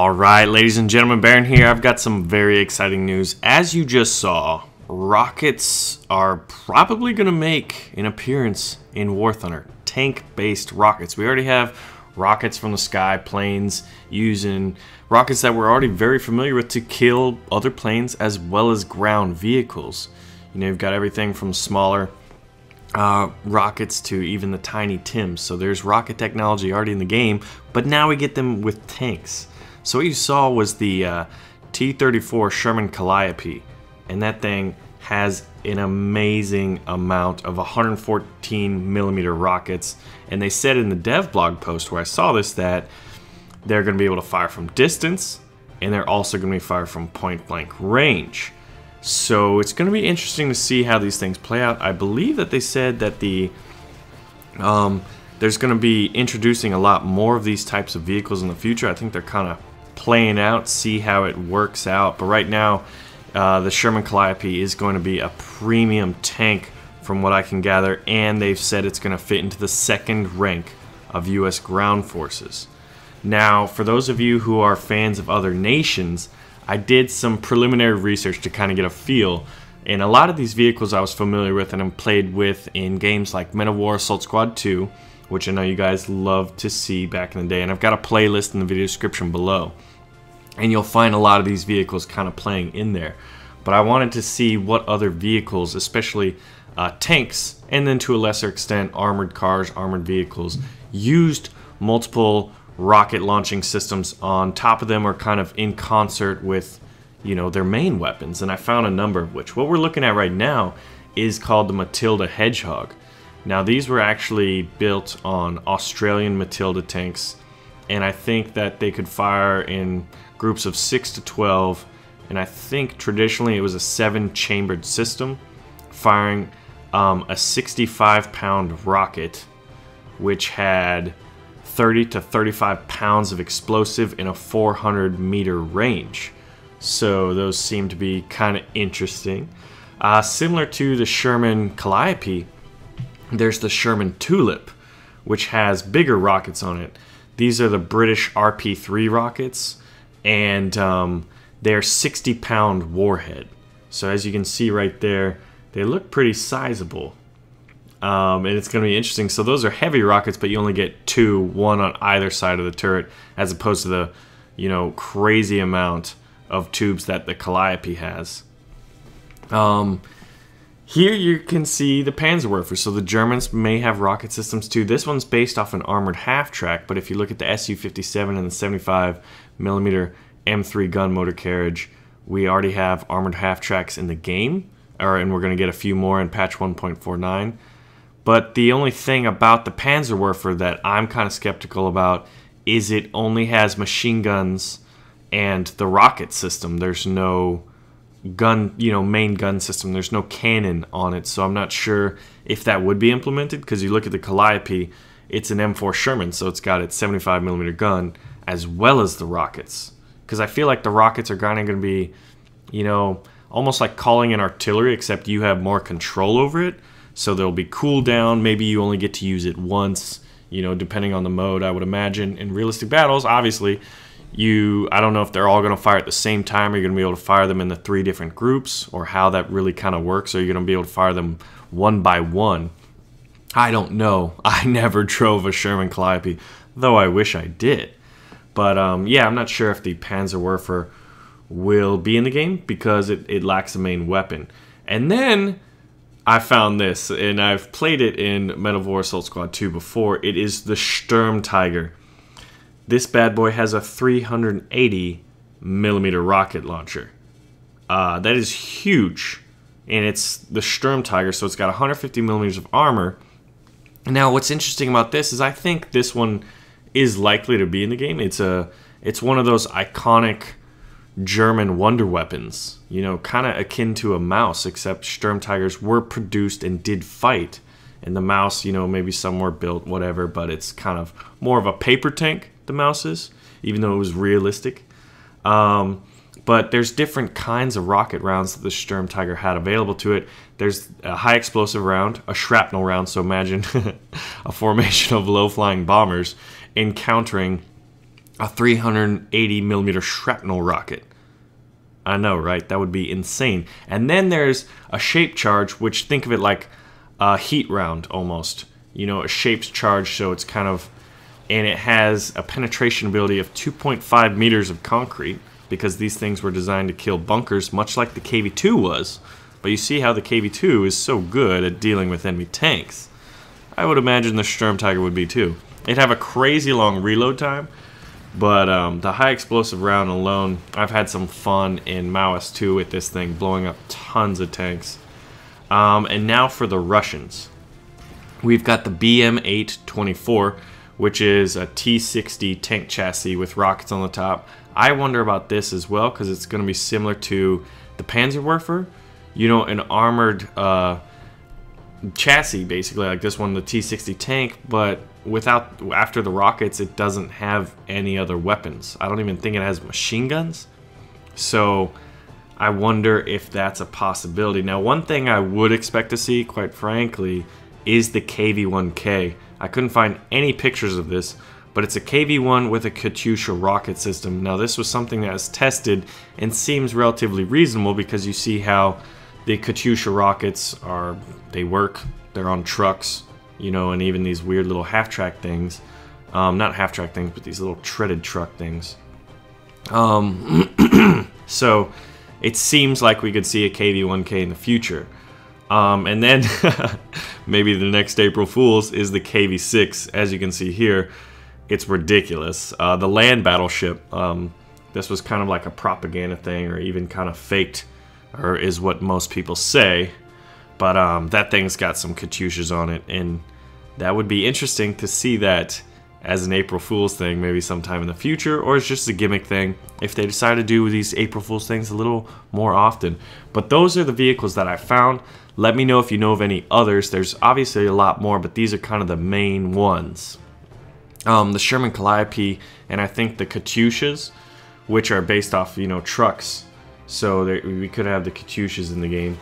Alright, ladies and gentlemen, Baron here. I've got some very exciting news. As you just saw, rockets are probably going to make an appearance in War Thunder. Tank-based rockets. We already have rockets from the sky, planes, using rockets that we're already very familiar with to kill other planes as well as ground vehicles. You know, you've got everything from smaller rockets to even the tiny TIMs. So there's rocket technology already in the game, but now we get them with tanks. So what you saw was the T-34 Sherman Calliope, and that thing has an amazing amount of 114mm rockets. And they said in the dev blog post where I saw this that they're going to be able to fire from distance, and they're also going to be fired from point blank range. So it's going to be interesting to see how these things play out. I believe that they said that the there's going to be introducing a lot more of these types of vehicles in the future. I think they're kind of playing out, see how it works out. But right now, the Sherman Calliope is going to be a premium tank from what I can gather, and they've said it's going to fit into the second rank of U.S. ground forces. Now, for those of you who are fans of other nations, I did some preliminary research to kind of get a feel. And a lot of these vehicles I was familiar with and have played with in games like Men of War Assault Squad 2, which I know you guys love to see back in the day. And I've got a playlist in the video description below. And you'll find a lot of these vehicles kind of playing in there. But I wanted to see what other vehicles, especially tanks, and then to a lesser extent armored cars, armored vehicles, used multiple rocket launching systems on top of them or kind of in concert with, you know, their main weapons. And I found a number of which. What we're looking at right now is called the Matilda Hedgehog. Now these were actually built on Australian Matilda tanks, and I think that they could fire in groups of 6 to 12, and I think traditionally it was a 7-chambered system firing a 65-pound rocket which had 30 to 35 pounds of explosive in a 400-meter range. So those seem to be kind of interesting. Similar to the Sherman Calliope, there's the Sherman Tulip, which has bigger rockets on it. These are the British RP3 rockets, and they're 60-pound warhead. So as you can see right there, they look pretty sizable. And it's going to be interesting. So those are heavy rockets, but you only get two, one on either side of the turret, as opposed to the, you know, crazy amount of tubes that the Calliope has. Here you can see the Panzerwerfer. So the Germans may have rocket systems too. This one's based off an armored half-track, but if you look at the SU-57 and the 75mm M3 gun motor carriage, we already have armored half-tracks in the game, and we're going to get a few more in patch 1.49. But the only thing about the Panzerwerfer that I'm kind of skeptical about is it only has machine guns and the rocket system. There's no gun, you know, main gun system. There's no cannon on it, so I'm not sure if that would be implemented, because you look at the Calliope, it's an M4 Sherman, so it's got its 75mm gun as well as the rockets. Because I feel like the rockets are kind of going to be, you know, almost like calling in artillery, except you have more control over it. So there'll be cooldown. Maybe you only get to use it once, you know, depending on the mode, I would imagine. In realistic battles, obviously, I don't know if they're all going to fire at the same time. Or you're going to be able to fire them in the 3 different groups, or how that really kind of works. Or you're going to be able to fire them one by one. I don't know. I never drove a Sherman Calliope, though I wish I did. But yeah, I'm not sure if the Panzerwerfer will be in the game because it lacks a main weapon. And then I found this, and I've played it in Men of War Assault Squad 2 before. It is the Sturm Tiger. This bad boy has a 380mm rocket launcher. That is huge, and it's the Sturm Tiger, so it's got 150mm of armor. Now, what's interesting about this is I think this one is likely to be in the game. It's one of those iconic German wonder weapons, you know, kind of akin to a mouse, except Sturm Tigers were produced and did fight. And the mouse, you know, maybe some were built, whatever, but it's kind of more of a paper tank, the mouse is, even though it was realistic. But there's different kinds of rocket rounds that the Sturm Tiger had available to it. There's a high explosive round, a shrapnel round, so imagine a formation of low-flying bombers encountering a 380 millimeter shrapnel rocket. I know, right? That would be insane. And then there's a shape charge, which think of it like a heat round almost. You know, a shapes charge, so it's kind of, and it has a penetration ability of 2.5 meters of concrete, because these things were designed to kill bunkers, much like the KV-2 was. But you see how the KV-2 is so good at dealing with enemy tanks. I would imagine the Sturm Tiger would be too. It'd have a crazy long reload time, but the high explosive round alone, I've had some fun in Maoist 2 with this thing, blowing up tons of tanks. And now for the Russians. We've got the BM-824, which is a T-60 tank chassis with rockets on the top. I wonder about this as well, because it's going to be similar to the Panzerwerfer. You know, an armored chassis, basically, like this one, the T-60 tank, but after the rockets, it doesn't have any other weapons. I don't even think it has machine guns. So I wonder if that's a possibility. Now, one thing I would expect to see, quite frankly, is the KV-1K. I couldn't find any pictures of this, but it's a KV-1 with a Katyusha rocket system. Now, this was something that was tested and seems relatively reasonable, because you see how the Katyusha rockets they work, they're on trucks, you know, and even these weird little half-track things. Not half-track things, but these little treaded truck things. So it seems like we could see a KV-1K in the future. And then maybe the next April Fool's is the KV-6. As you can see here, it's ridiculous. The land battleship, this was kind of like a propaganda thing, or even kind of faked, or is what most people say. But that thing's got some Katyushas on it, and that would be interesting to see that as an April Fool's thing, maybe sometime in the future, or it's just a gimmick thing if they decide to do these April Fool's things a little more often. But those are the vehicles that I found. Let me know if you know of any others. There's obviously a lot more, but these are kind of the main ones. The Sherman Calliope, and I think the Katyushas, which are based off, you know, trucks. So we could have the Katyushas in the game.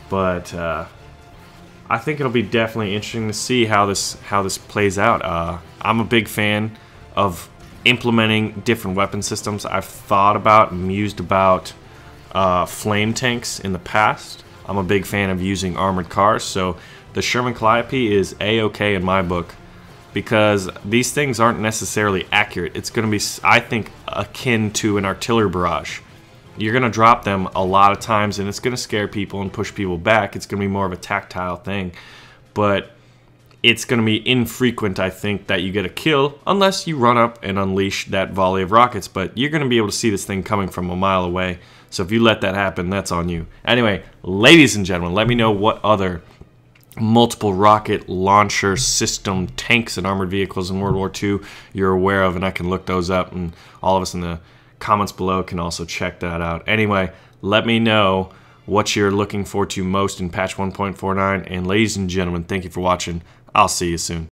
But I think it'll be definitely interesting to see how this plays out. I'm a big fan of implementing different weapon systems. I've thought about and mused about flame tanks in the past. I'm a big fan of using armored cars, so the Sherman Calliope is A-OK in my book, because these things aren't necessarily accurate. It's going to be, I think, akin to an artillery barrage. You're going to drop them a lot of times, and it's going to scare people and push people back. It's going to be more of a tactile thing, but it's going to be infrequent, I think, that you get a kill unless you run up and unleash that volley of rockets. But you're going to be able to see this thing coming from a mile away. So if you let that happen, that's on you. Anyway, ladies and gentlemen, let me know what other multiple rocket launcher system tanks and armored vehicles in World War II you're aware of, and I can look those up, and all of us in the comments below can also check that out. Anyway, let me know what you're looking forward to most in patch 1.49, and ladies and gentlemen, thank you for watching. I'll see you soon.